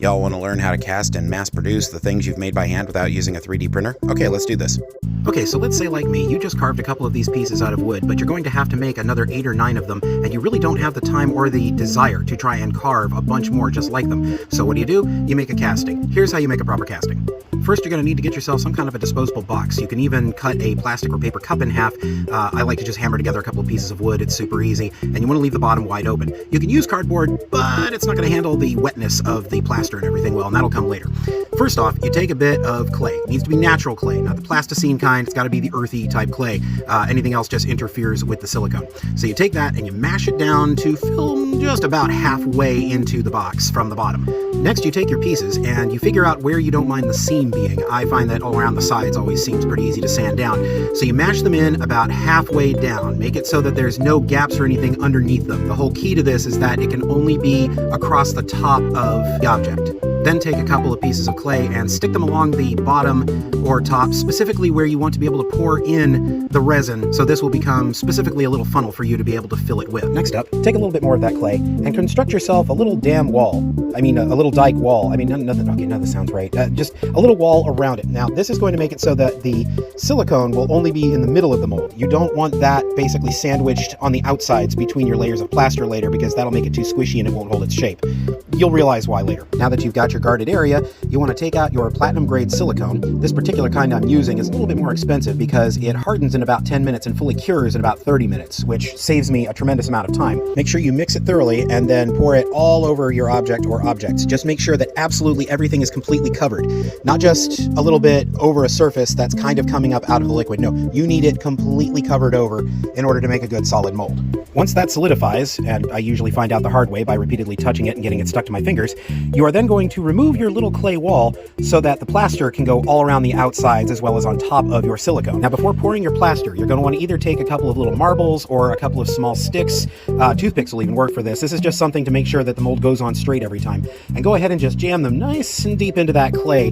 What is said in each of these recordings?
Y'all want to learn how to cast and mass produce the things you've made by hand without using a 3D printer? Okay, let's do this. Okay, so let's say like me, you just carved a couple of these pieces out of wood, but you're going to have to make another 8 or 9 of them, and you really don't have the time or the desire to try and carve a bunch more just like them. So what do? You make a casting. Here's how you make a proper casting. First, you're going to need to get yourself some kind of a disposable box. You can even cut a plastic or paper cup in half. I like to just hammer together a couple of pieces of wood. It's super easy, and you want to leave the bottom wide open. You can use cardboard, but it's not going to handle the wetness of the plaster and everything well, and that'll come later. First off, you take a bit of clay. It needs to be natural clay, not the plasticine kind. It's got to be the earthy type clay. Anything else just interferes with the silicone. So you take that and you mash it down to fill just about halfway into the box from the bottom. Next, you take your pieces and you figure out where you don't mind the seam being. I find that all around the sides always seems pretty easy to sand down. So you mash them in about halfway down. Make it so that there's no gaps or anything underneath them. The whole key to this is that it can only be across the top of the object. Then take a couple of pieces of clay and stick them along the bottom or top, specifically where you want to be able to pour in the resin, so this will become specifically a little funnel for you to be able to fill it with. Next up, take a little bit more of that clay and construct yourself a little dam wall. I mean, a little dike wall. I mean, nothing, okay, none of this sounds right. Just a little wall around it. Now, this is going to make it so that the silicone will only be in the middle of the mold. You don't want that basically sandwiched on the outsides between your layers of plaster later, because that'll make it too squishy and it won't hold its shape. You'll realize why later. Now that you've got your guarded area, you want to take out your platinum grade silicone. This particular kind I'm using is a little bit more expensive because it hardens in about 10 minutes and fully cures in about 30 minutes, which saves me a tremendous amount of time. Make sure you mix it thoroughly and then pour it all over your object or objects. Just make sure that absolutely everything is completely covered, not just a little bit over a surface that's kind of coming up out of the liquid. No, you need it completely covered over in order to make a good solid mold. Once that solidifies, and I usually find out the hard way by repeatedly touching it and getting it stuck to my fingers, you are then going to remove your little clay wall so that the plaster can go all around the outsides as well as on top of your silicone. Now, before pouring your plaster, you're going to want to either take a couple of little marbles or a couple of small sticks. Toothpicks will even work for this. This is just something to make sure that the mold goes on straight every time. And go ahead and just jam them nice and deep into that clay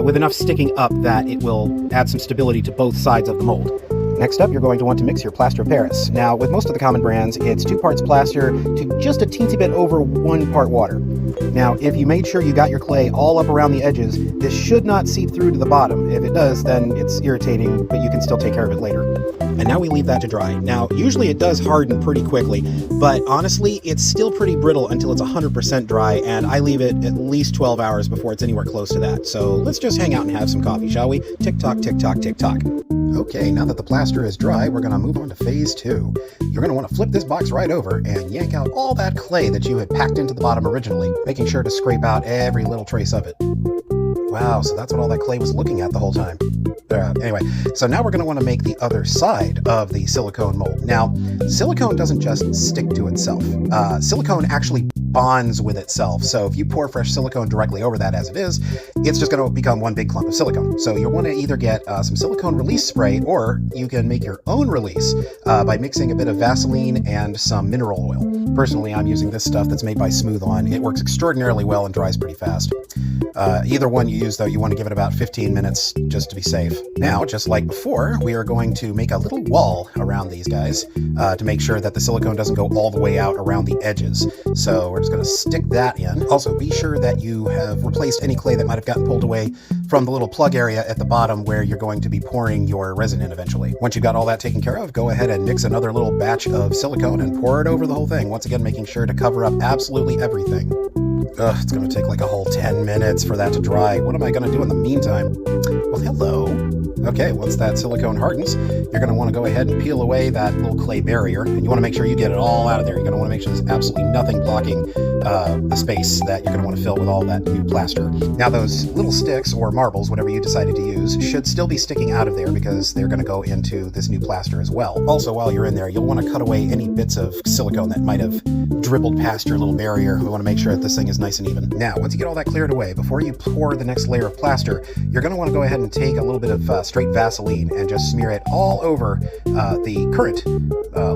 with enough sticking up that it will add some stability to both sides of the mold. Next up, you're going to want to mix your plaster of Paris. Now, with most of the common brands, it's 2 parts plaster to just a teensy bit over 1 part water. Now, if you made sure you got your clay all up around the edges, this should not seep through to the bottom. If it does, then it's irritating, but you can still take care of it later. And now we leave that to dry. Now, usually it does harden pretty quickly, but honestly, it's still pretty brittle until it's 100% dry, and I leave it at least 12 hours before it's anywhere close to that. So let's just hang out and have some coffee, shall we? Tick-tock, tick-tock, tick-tock. Okay, now that the plaster is dry, we're going to move on to phase 2. You're going to want to flip this box right over and yank out all that clay that you had packed into the bottom originally, making sure to scrape out every little trace of it. Wow, so that's what all that clay was looking at the whole time. Anyway, so now we're going to want to make the other side of the silicone mold. Now, silicone doesn't just stick to itself. Silicone actually bonds with itself. So if you pour fresh silicone directly over that as it is, it's just going to become one big clump of silicone. So you'll want to either get some silicone release spray, or you can make your own release by mixing a bit of Vaseline and some mineral oil. Personally, I'm using this stuff that's made by Smooth On. It works extraordinarily well and dries pretty fast. Either one you use, though, you want to give it about 15 minutes just to be safe. Now, just like before, we are going to make a little wall around these guys to make sure that the silicone doesn't go all the way out around the edges. So we're just going to stick that in. Also, be sure that you have replaced any clay that might have gotten pulled away from the little plug area at the bottom where you're going to be pouring your resin in eventually. Once you've got all that taken care of, go ahead and mix another little batch of silicone and pour it over the whole thing. Once again, making sure to cover up absolutely everything. Ugh, it's going to take like a whole 10 minutes for that to dry. What am I going to do in the meantime? Well, hello. Okay, once that silicone hardens, you're going to want to go ahead and peel away that little clay barrier, and you want to make sure you get it all out of there. You're going to want to make sure there's absolutely nothing blocking the space that you're going to want to fill with all that new plaster. Now, those little sticks or marbles, whatever you decided to use, should still be sticking out of there because they're going to go into this new plaster as well. Also, while you're in there, you'll want to cut away any bits of silicone that might have dribbled past your little barrier. We want to make sure that this thing is nice and even. Now, once you get all that cleared away, before you pour the next layer of plaster, you're going to want to go ahead and take a little bit of straight Vaseline and just smear it all over the current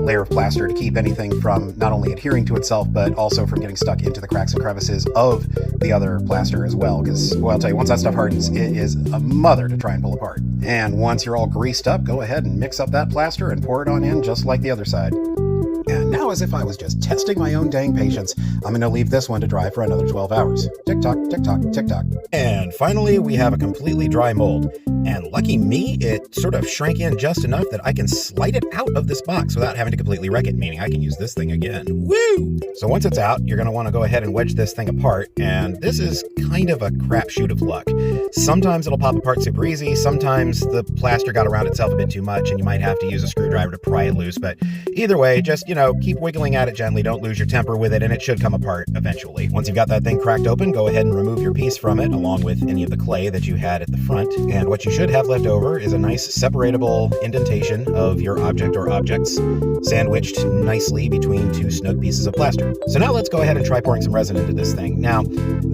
layer of plaster to keep anything from not only adhering to itself, but also from getting stuck into the cracks and crevices of the other plaster as well. Because, well, I'll tell you, once that stuff hardens, it is a mother to try and pull apart. And once you're all greased up, go ahead and mix up that plaster and pour it on in just like the other side. And now now, as if I was just testing my own dang patience, I'm going to leave this one to dry for another 12 hours. Tick-tock, tick-tock, tick-tock. And finally, we have a completely dry mold. And lucky me, it sort of shrank in just enough that I can slide it out of this box without having to completely wreck it, meaning I can use this thing again. Woo! So once it's out, you're going to want to go ahead and wedge this thing apart, and this is kind of a crapshoot of luck. Sometimes it'll pop apart super easy, sometimes the plaster got around itself a bit too much and you might have to use a screwdriver to pry it loose, but either way, just, keep wiggling at it gently, don't lose your temper with it, and it should come apart eventually. Once you've got that thing cracked open, go ahead and remove your piece from it, along with any of the clay that you had at the front, and what you should have left over is a nice separatable indentation of your object or objects, sandwiched nicely between two snug pieces of plaster. So now let's go ahead and try pouring some resin into this thing. Now,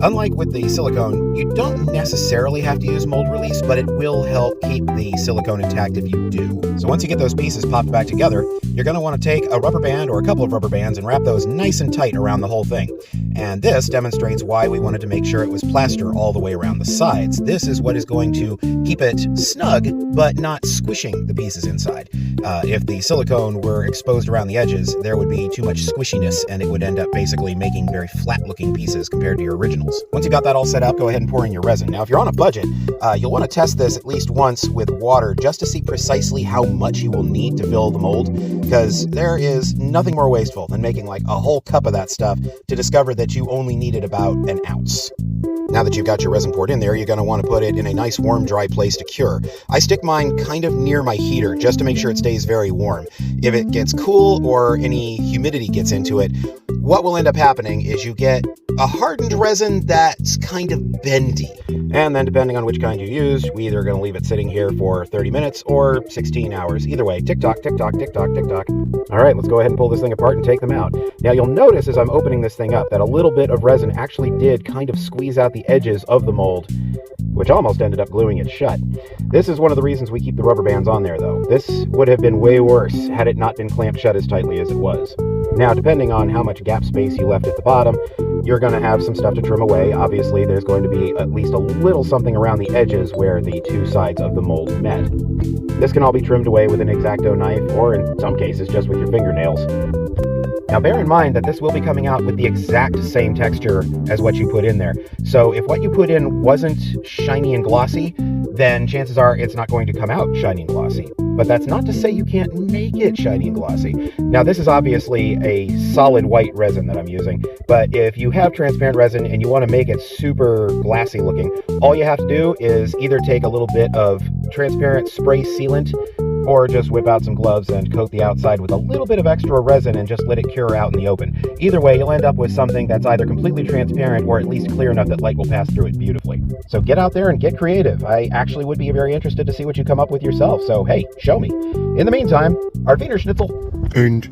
unlike with the silicone, you don't necessarily have to use mold release, but it will help keep the silicone intact if you do. So once you get those pieces popped back together, you're going to want to take a rubber band or a couple of rubber bands and wrap those nice and tight around the whole thing. And this demonstrates why we wanted to make sure it was plaster all the way around the sides. This is what is going to keep it snug, but not squishing the pieces inside. If the silicone were exposed around the edges, there would be too much squishiness and it would end up basically making very flat looking pieces compared to your originals. Once you got that all set up, go ahead and pour in your resin. Now, if you're on a budget, you'll want to test this at least once with water just to see precisely how much you will need to fill the mold, because there is nothing more wasteful than making like a whole cup of that stuff to discover that you only needed about an ounce. Now that you've got your resin poured in there, you're going to want to put it in a nice warm, dry place to cure. I stick mine kind of near my heater just to make sure it stays very warm. If it gets cool or any humidity gets into it, what will end up happening is you get a hardened resin that's kind of bendy. And then depending on which kind you use, we either are going to leave it sitting here for 30 minutes or 16 hours. Either way, tick-tock, tick-tock, tick-tock, tick-tock. All right, let's go ahead and pull this thing apart and take them out. Now you'll notice as I'm opening this thing up that a little bit of resin actually did kind of squeeze out the edges of the mold, which almost ended up gluing it shut. This is one of the reasons we keep the rubber bands on there, though. This would have been way worse had it not been clamped shut as tightly as it was. Now, depending on how much gap space you left at the bottom, you're going to have some stuff to trim away. Obviously, there's going to be at least a little something around the edges where the two sides of the mold met. This can all be trimmed away with an X-Acto knife, or in some cases, just with your fingernails. Now bear in mind that this will be coming out with the exact same texture as what you put in there. So if what you put in wasn't shiny and glossy, then chances are it's not going to come out shiny and glossy. But that's not to say you can't make it shiny and glossy. Now this is obviously a solid white resin that I'm using, but if you have transparent resin and you want to make it super glassy looking, all you have to do is either take a little bit of transparent spray sealant or just whip out some gloves and coat the outside with a little bit of extra resin and just let it cure out in the open. Either way, you'll end up with something that's either completely transparent or at least clear enough that light will pass through it beautifully. So get out there and get creative. I actually would be very interested to see what you come up with yourself, so hey, show me. In the meantime, Auf Wiedersehen. Schnitzel. And